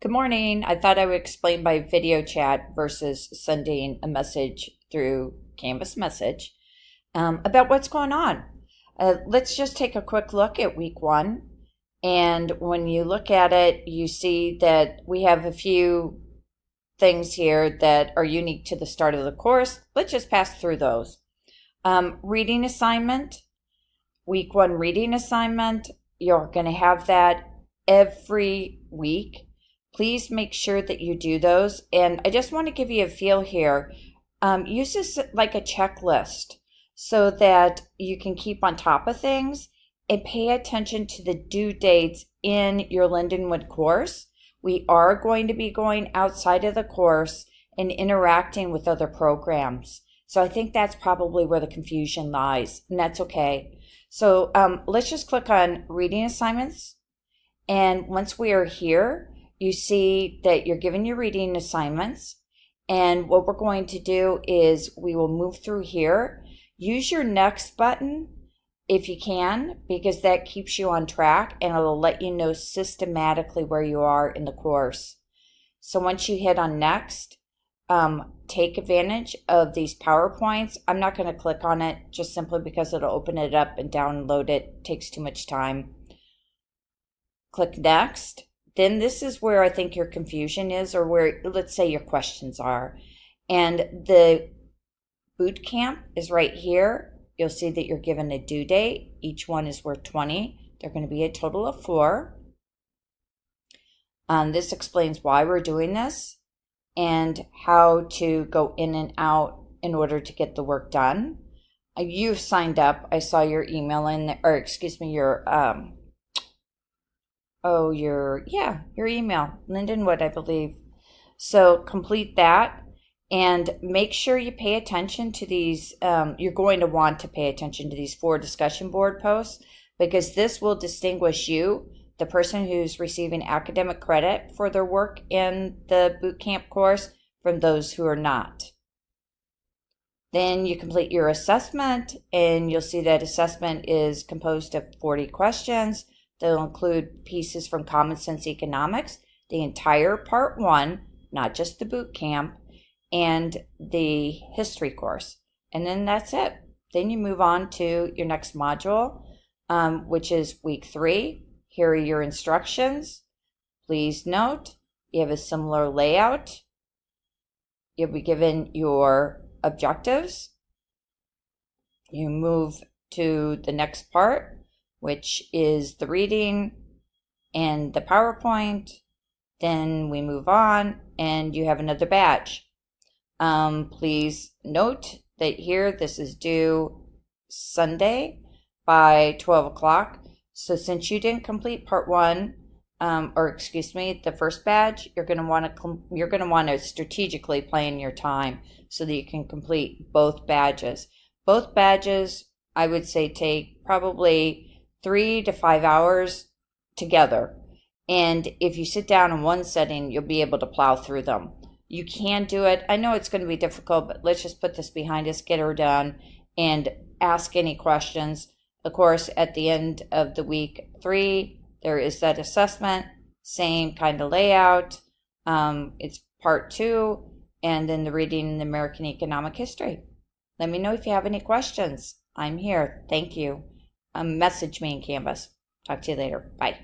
Good morning. I thought I would explain by video chat versus sending a message through Canvas message about what's going on. Let's just take a quick look at week one. And when you look at it, you see that we have a few things here that are unique to the start of the course. Let's just pass through those. Reading assignment, week one reading assignment. You're going to have that every week. Please make sure that you do those. And I just want to give you a feel here. Use this like a checklist so that you can keep on top of things and pay attention to the due dates in your Lindenwood course. We are going to be going outside of the course and interacting with other programs. So I think that's probably where the confusion lies, and that's okay. So let's just click on reading assignments. And once we are here, you see that you're given your reading assignments. And what we're going to do is we will move through here. Use your next button if you can, because that keeps you on track and it'll let you know systematically where you are in the course. So once you hit on next, take advantage of these PowerPoints. I'm not going to click on it just simply because it'll open it up and download it. It takes too much time. Click next. Then this is where I think your confusion is, or where, let's say, your questions are. And the boot camp is right here. You'll see that you're given a due date. Each one is worth 20. They're going to be a total of 4. This explains why we're doing this and how to go in and out in order to get the work done. You've signed up. I saw your email in there, or excuse me, your your email, Lindenwood, I believe. So complete that and make sure you pay attention to these. You're going to want to pay attention to these 4 discussion board posts, because this will distinguish you, the person who's receiving academic credit for their work in the bootcamp course, from those who are not. Then you complete your assessment, and you'll see that assessment is composed of 40 questions. They'll include pieces from Common Sense Economics, the entire part 1, not just the boot camp, and the history course. And then that's it. Then you move on to your next module, which is week 3. Here are your instructions. Please note, you have a similar layout. You'll be given your objectives. You move to the next part, which is the reading and the PowerPoint. Then we move on and you have another badge. Please note that here this is due Sunday by 12 o'clock. So since you didn't complete part 1, the first badge, you're going to want to strategically plan your time so that you can complete both badges. Both badges, I would say, take probably 3 to 5 hours together. And if you sit down in one setting, you'll be able to plow through them. You can do it. I know it's going to be difficult, but let's just put this behind us, get her done, and ask any questions. Of course, at the end of the week 3, there is that assessment, same kind of layout. It's part 2, and then the reading in the American economic history. Let me know if you have any questions. I'm here. Thank you. Message me in Canvas. Talk to you later. Bye.